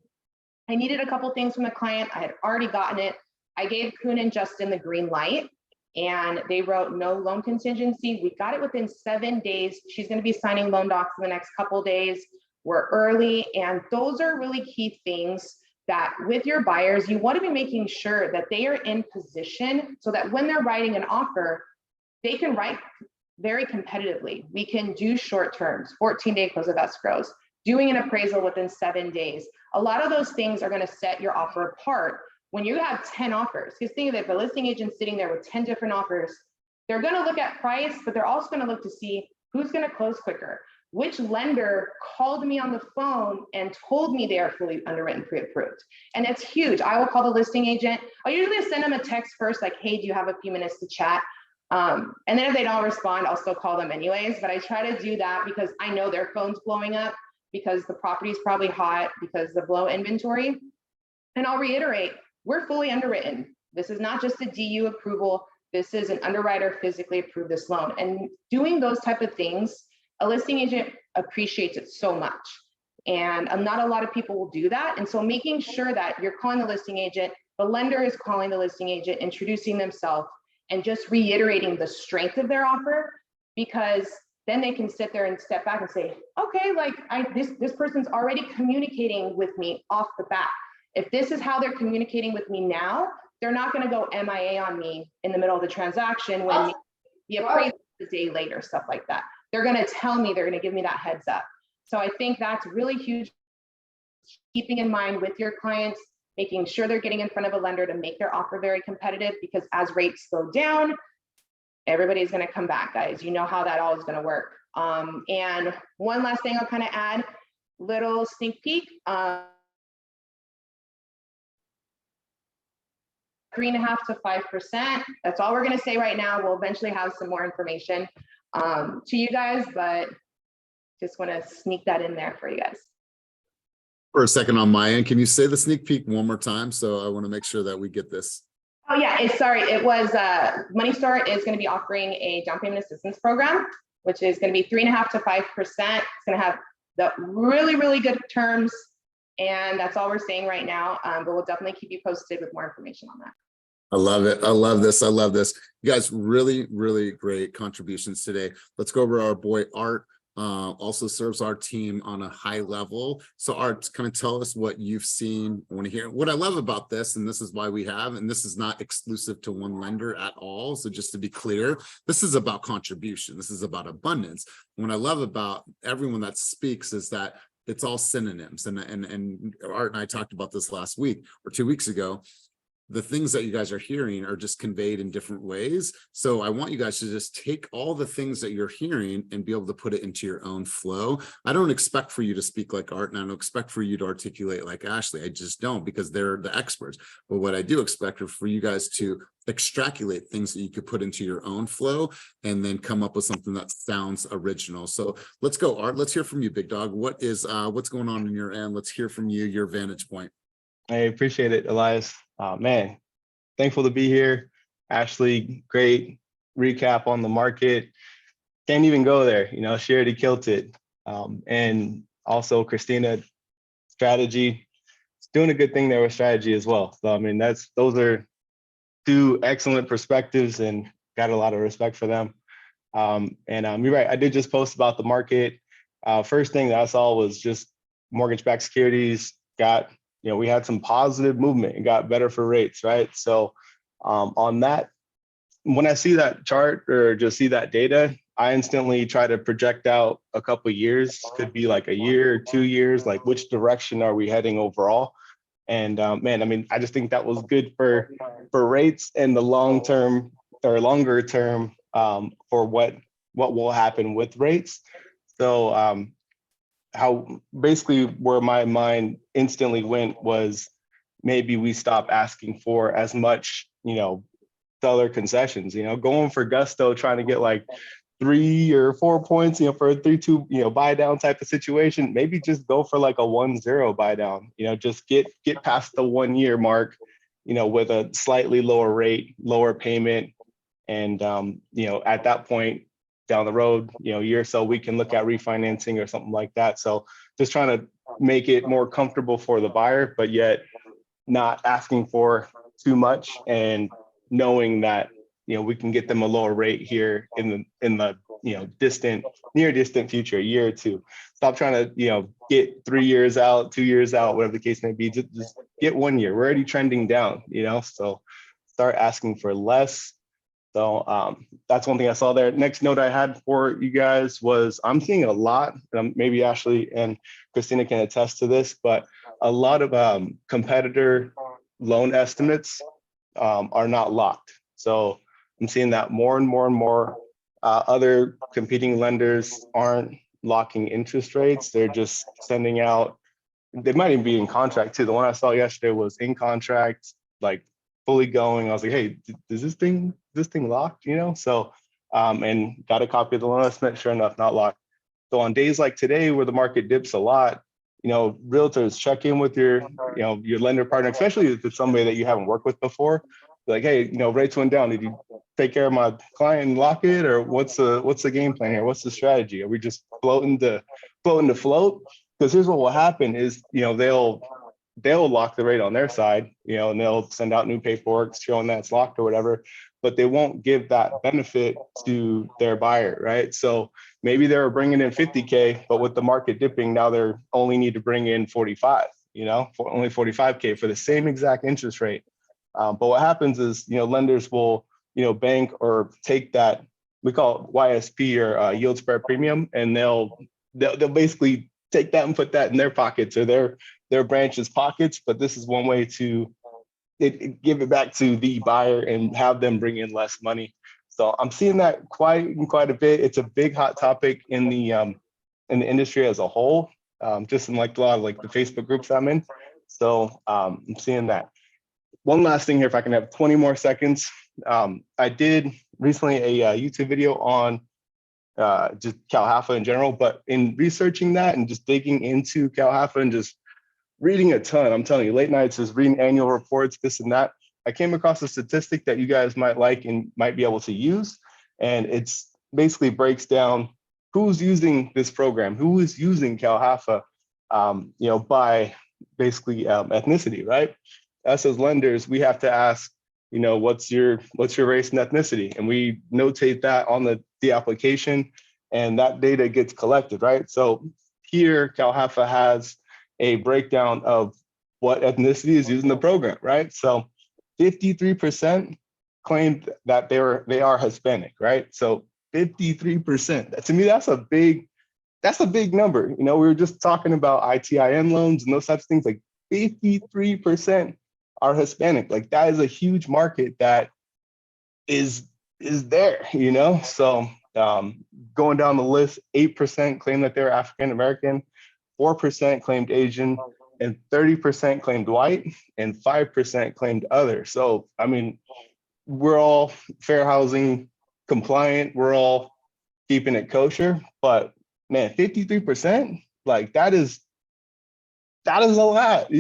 I needed a couple things from the client. I had already gotten it. I gave Kuhn and Justin the green light, and they wrote no loan contingency. We got it within 7 days. She's going to be signing loan docs in the next couple days. We're early, and those are really key things that with your buyers, you want to be making sure that they are in position so that when they're writing an offer, they can write very competitively. We can do short terms, 14-day close of escrows, doing an appraisal within 7 days. A lot of those things are going to set your offer apart. When you have 10 offers, because think of it, if a listing agent sitting there with 10 different offers, they're going to look at price, but they're also going to look to see who's going to close quicker. Which lender called me on the phone and told me they are fully underwritten pre-approved. And it's huge. I will call the listing agent. I'll usually send them a text first, like, hey, do you have a few minutes to chat? And then if they don't respond, I'll still call them anyways. But I try to do that because I know their phone's blowing up because the property's probably hot because of low inventory. And I'll reiterate, we're fully underwritten. This is not just a DU approval. This is an underwriter physically approved this loan. And doing those type of things, a listing agent appreciates it so much. And not a lot of people will do that. And so making sure that you're calling the listing agent, the lender is calling the listing agent, introducing themselves, and just reiterating the strength of their offer, because then they can sit there and step back and say, okay, like this person's already communicating with me off the bat. If this is how they're communicating with me now, they're not going to go MIA on me in the middle of the transaction when the appraisal is a day later, stuff like that. They're going to tell me, they're going to give me that heads up. So I think that's really huge, keeping in mind with your clients, making sure they're getting in front of a lender to make their offer very competitive, because as rates go down, everybody's going to come back, guys. You know how that all is going to work. And one last thing I'll kind of add, little sneak peek. 3.5% to 5%. That's all we're going to say right now. We'll eventually have some more information to you guys, but just want to sneak that in there for you guys. For a second on my end, can you say the sneak peek one more time? So I want to make sure that we get this. Oh yeah, it was Money Store is going to be offering a down payment assistance program, which is going to be 3.5% to 5%. It's going to have the really, really good terms. And that's all we're saying right now. But we'll definitely keep you posted with more information on that. I love it. I love this. I love this. You guys, really, really great contributions today. Let's go over our boy Art. Also serves our team on a high level. So Art, kind of tell us what you've seen. I want to hear what I love about this, and this is why we have, and this is not exclusive to one lender at all. So just to be clear, this is about contribution. This is about abundance. What I love about everyone that speaks is that it's all synonyms. And Art and I talked about this last week or 2 weeks ago. The things that you guys are hearing are just conveyed in different ways. So I want you guys to just take all the things that you're hearing and be able to put it into your own flow. I don't expect for you to speak like Art, and I don't expect for you to articulate like Ashley. I just don't, because they're the experts. But what I do expect are for you guys to extrapolate things that you could put into your own flow and then come up with something that sounds original. So let's go, Art. Let's hear from you, big dog. What's going on in your end? Let's hear from you, your vantage point. I appreciate it, Elias. Man, thankful to be here. Ashley, great recap on the market. Can't even go there. She already killed it. And also Christina, strategy, doing a good thing there with strategy as well. So I mean, those are two excellent perspectives, and got a lot of respect for them. You're right. I did just post about the market. First thing that I saw was just mortgage-backed securities we had some positive movement and got better for rates, right? So on that, when I see that chart or just see that data, I instantly try to project out a couple of years, could be like a year or 2 years, like which direction are we heading overall? And man, I mean, I just think that was good for rates and the long term or longer term for what will happen with rates. So how basically where my mind instantly went was maybe we stop asking for as much, seller concessions, going for gusto, trying to get like 3 or 4 points, for a 3-2, buy down type of situation. Maybe just go for like a 1-0 buy down, just get past the 1 year mark, with a slightly lower rate, lower payment. And, at that point, down the road, year or so, we can look at refinancing or something like that. So just trying to make it more comfortable for the buyer, but yet not asking for too much, and knowing that we can get them a lower rate here in the near distant future, a year or two. Stop trying to get 3 years out, 2 years out, whatever the case may be. Just get 1 year. We're already trending down, so start asking for less. So that's one thing I saw there. Next note I had for you guys was I'm seeing a lot, maybe Ashley and Christina can attest to this, but a lot of competitor loan estimates are not locked. So I'm seeing that more and more and more. Other competing lenders aren't locking interest rates. They're just sending out, they might even be in contract too. The one I saw yesterday was in contract, like fully going. I was like, hey, is this thing locked? So and got a copy of the loan estimate, sure enough, not locked. So on days like today where the market dips a lot, realtors check in with your lender partner, especially if it's somebody that you haven't worked with before. Like, hey, rates went down. Did you take care of my client and lock it, or what's the game plan here? What's the strategy? Are we just floating to float? Because here's what will happen is they'll lock the rate on their side, and they'll send out new paperwork showing that it's locked or whatever, but they won't give that benefit to their buyer, right? So maybe they're bringing in 50K, but with the market dipping, now they're only need to bring in 45, for only 45K for the same exact interest rate. But what happens is, lenders will, bank or take that, we call it YSP or yield spread premium, and they'll basically take that and put that in their pockets or their branches' pockets. But this is one way to give it back to the buyer and have them bring in less money. So I'm seeing that quite a bit. It's a big hot topic in the industry as a whole, just in like a lot of like the Facebook groups I'm in. So I'm seeing that. One last thing here, if I can have 20 more seconds. I did recently a YouTube video on just Cal Alpha in general. But in researching that and just digging into Cal Alpha and just reading a ton, I'm telling you, late nights is reading annual reports, this and that. I came across a statistic that you guys might like and might be able to use. And it's basically breaks down who's using this program, who is using Cal Alpha, by basically ethnicity, right? Us as lenders, we have to ask, what's your race and ethnicity? And we notate that on the application, and that data gets collected, right? So here, Cal Alpha has a breakdown of what ethnicity is using the program, right? So 53% claimed that they are Hispanic, right? So 53%. To me, that's a big number. We were just talking about ITIN loans and those types of things. Like 53% are Hispanic. Like that is a huge market that is there. So going down the list, 8% claimed that they're African American, 4% claimed Asian, and 30% claimed white, and 5% claimed other. So, I mean, we're all fair housing compliant. We're all keeping it kosher, but man, 53%, like that is a lot,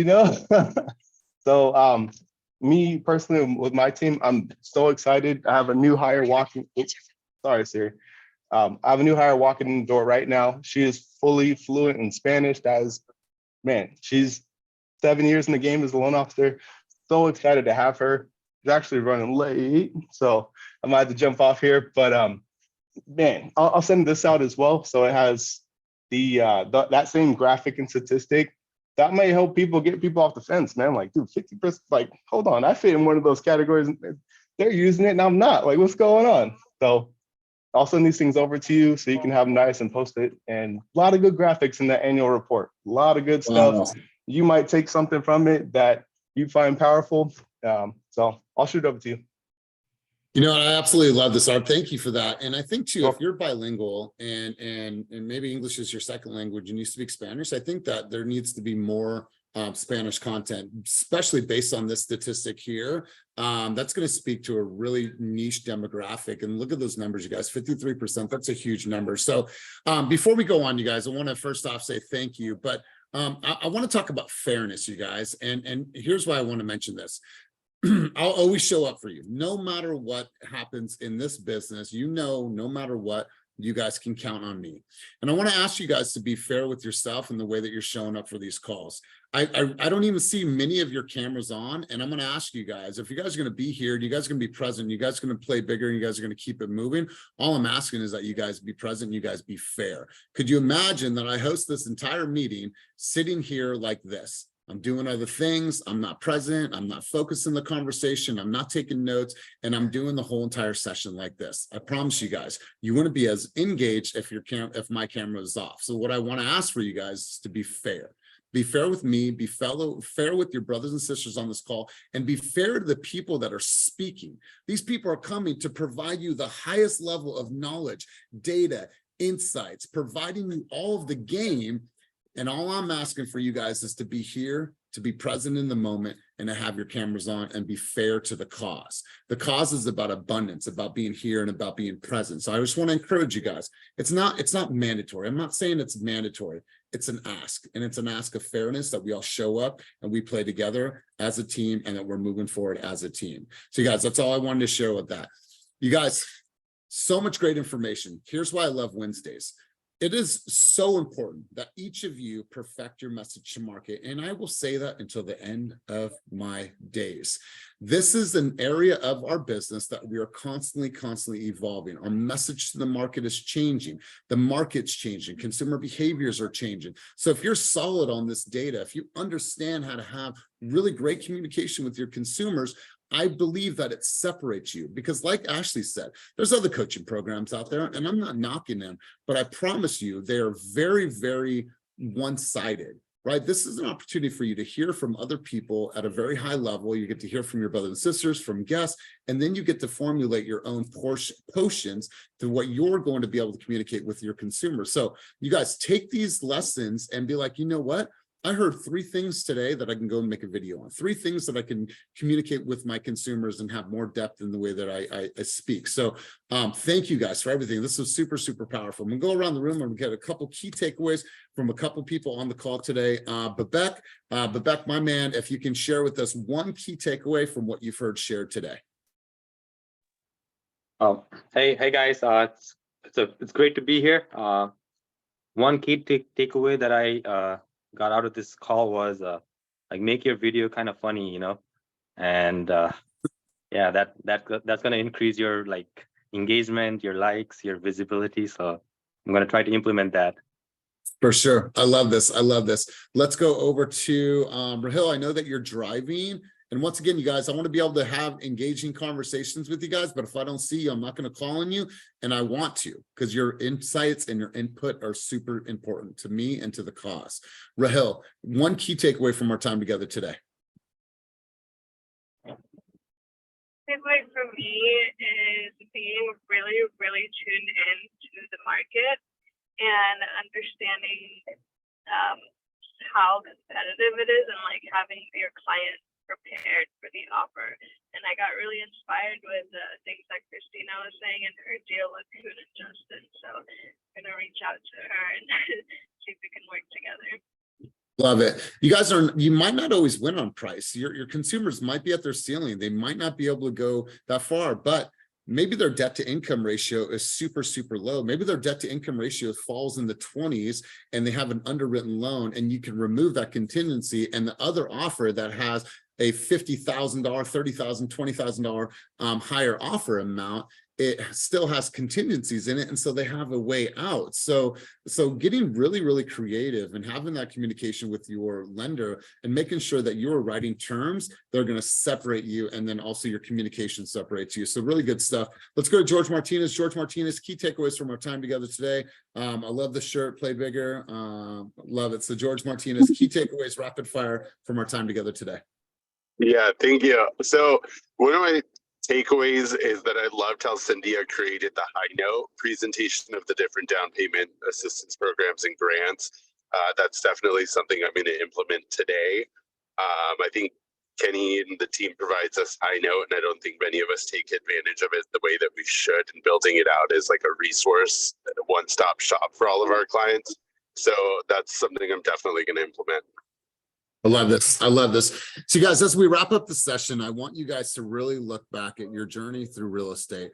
So me personally with my team, I'm so excited. I have a new hire walking. Sorry, Siri. I have a new hire walking in the door right now. She is fully fluent in Spanish. She's 7 years in the game as a loan officer. So excited to have her. She's actually running late, so I might have to jump off here. But I'll send this out as well. So it has that same graphic and statistic. That might help get people off the fence, man. Like, dude, 50%, like, hold on, I fit in one of those categories. They're using it and I'm not. Like, what's going on? So I'll send these things over to you so you can have them nice and post it. And a lot of good graphics in that annual report. A lot of good stuff. Wow. You might take something from it that you find powerful. So I'll shoot it over to you. I absolutely love this, Art. Thank you for that. And I think too, if you're bilingual and maybe English is your second language and you speak Spanish, I think that there needs to be more Spanish content, especially based on this statistic here. That's going to speak to a really niche demographic. And look at those numbers, you guys, 53%. That's a huge number. So before we go on, you guys, I want to first off say thank you. But I want to talk about fairness, you guys. And here's why I want to mention this. I'll always show up for you, no matter what happens in this business. No matter what, you guys can count on me. And I want to ask you guys to be fair with yourself in the way that you're showing up for these calls. I don't even see many of your cameras on, and I'm going to ask you guys, if you guys are going to be here, you guys are going to be present, you guys are going to play bigger, and you guys are going to keep it moving. All I'm asking is that you guys be present, you guys be fair. Could you imagine that I host this entire meeting sitting here like this? I'm doing other things. I'm not present. I'm not focused in the conversation. I'm not taking notes, and I'm doing the whole entire session like this. I promise you guys, you want to be as engaged if my camera is off. So what I want to ask for you guys is to be fair. Be fair with me, be fair with your brothers and sisters on this call, and be fair to the people that are speaking. These people are coming to provide you the highest level of knowledge, data, insights, providing you all of the game. And all I'm asking for you guys is to be here, to be present in the moment, and to have your cameras on and be fair to the cause. The cause is about abundance, about being here and about being present. So I just want to encourage you guys. It's not mandatory. I'm not saying it's mandatory. It's an ask, and it's an ask of fairness that we all show up and we play together as a team and that we're moving forward as a team. So you guys, that's all I wanted to share with that. You guys, so much great information. Here's why I love Wednesdays. It is so important that each of you perfect your message to market. And I will say that until the end of my days. This is an area of our business that we are constantly evolving. Our message to the market is changing. The market's changing. Consumer behaviors are changing. So if you're solid on this data, if you understand how to have really great communication with your consumers, I believe that it separates you, because like Ashley said, there's other coaching programs out there, and I'm not knocking them, but I promise you they are very, very one-sided, right? This is an opportunity for you to hear from other people at a very high level. You get to hear from your brothers and sisters, from guests, and then you get to formulate your own potions to what you're going to be able to communicate with your consumers. So you guys take these lessons and be like, you know what? I heard 3 things today that I can go and make a video on, 3 things that I can communicate with my consumers and have more depth in the way that I speak. So thank you guys for everything. This was super, super powerful. I'm gonna go around the room and get a couple key takeaways from a couple people on the call today. Babek, my man, if you can share with us one key takeaway from what you've heard shared today. Oh, hey guys, it's great to be here. One key takeaway that I got out of this call was like make your video kind of funny, and yeah, that's gonna increase your like engagement, your likes, your visibility. So I'm gonna try to implement that. For sure. I love this. I love this. Let's go over to Rahil. I know that you're driving. And once again, you guys, I want to be able to have engaging conversations with you guys, but if I don't see you, I'm not going to call on you. And I want to, because your insights and your input are super important to me and to the cause. Rahil, one key takeaway from our time together today. Takeaway for me is being really, really tuned in to the market and understanding how competitive it is, and like having your client prepared for the offer. And I got really inspired with the things that Christina was saying in her deal with Kuhn and Justin. So I'm gonna reach out to her and see if we can work together. Love it. You might not always win on price. Your consumers might be at their ceiling. They might not be able to go that far, but maybe their debt to income ratio is super, super low. Maybe their debt to income ratio falls in the 20s and they have an underwritten loan, and you can remove that contingency, and the other offer that has a $50,000, $30,000, $20,000 higher offer amount, it still has contingencies in it. And so they have a way out. So getting really, really creative and having that communication with your lender and making sure that you're writing terms, they're going to separate you. And then also your communication separates you. So really good stuff. Let's go to George Martinez. George Martinez, key takeaways from our time together today. I love the shirt, play bigger. Love it. So George Martinez, key takeaways, rapid fire from our time together today. Yeah, thank you. So one of my takeaways is that I loved how Cynthia created the high note presentation of the different down payment assistance programs and grants. That's definitely something I'm going to implement today. I think Kenny and the team provides us high note, and I don't think many of us take advantage of it the way that we should, and building it out as like a resource, a one-stop shop for all of our clients. So that's something I'm definitely going to implement. I love this. I love this. So you guys, as we wrap up the session, I want you guys to really look back at your journey through real estate.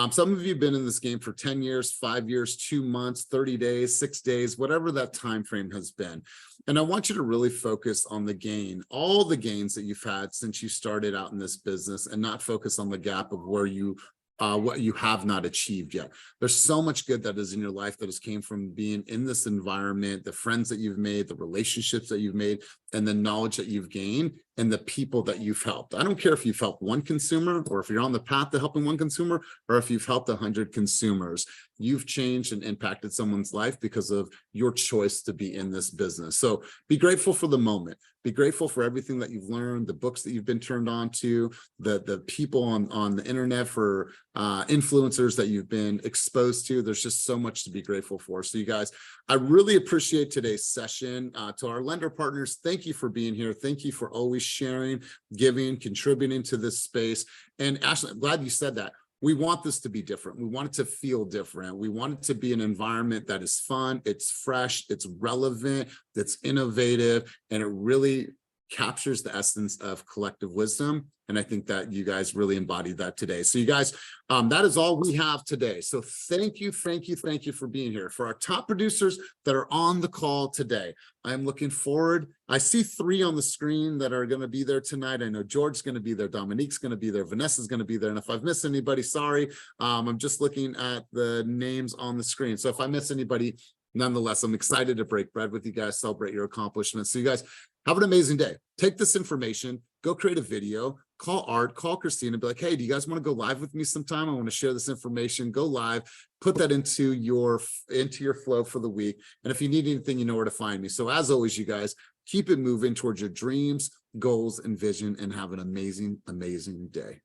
Some of you have been in this game for 10 years, 5 years, 2 months, 30 days, 6 days, whatever that time frame has been. And I want you to really focus on the gain, all the gains that you've had since you started out in this business, and not focus on the gap of where you what you have not achieved yet. There's so much good that is in your life that has came from being in this environment, the friends that you've made, the relationships that you've made, and the knowledge that you've gained, and the people that you've helped. I don't care if you've helped one consumer, or if you're on the path to helping one consumer, or if you've helped 100 consumers. You've changed and impacted someone's life because of your choice to be in this business. So be grateful for the moment. Be grateful for everything that you've learned, the books that you've been turned on to, the people on the internet, for influencers that you've been exposed to. There's just so much to be grateful for. So you guys, I really appreciate today's session. To our lender partners, thank you for being here. Thank you for always sharing, giving, contributing to this space. And Ashley, I'm glad you said that. We want this to be different. We want it to feel different. We want it to be an environment that is fun, it's fresh, it's relevant, it's innovative, and it really captures the essence of collective wisdom. And I think that you guys really embodied that today. So you guys, that is all we have today. So thank you for being here. For our top producers that are on the call today, I'm looking forward. I see 3 on the screen that are going to be there tonight. I know George's going to be there, Dominique's going to be there, Vanessa's going to be there. And if I've missed anybody, sorry. I'm just looking at the names on the screen. So if I miss anybody, nonetheless, I'm excited to break bread with you guys, celebrate your accomplishments. So you guys have an amazing day. Take this information, go create a video, call Art, call Christina, be like, hey, do you guys want to go live with me sometime? I want to share this information, go live, put that into your flow for the week. And if you need anything, you know where to find me. So as always, you guys, keep it moving towards your dreams, goals, and vision, and have an amazing, amazing day.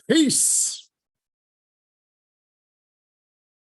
Peace.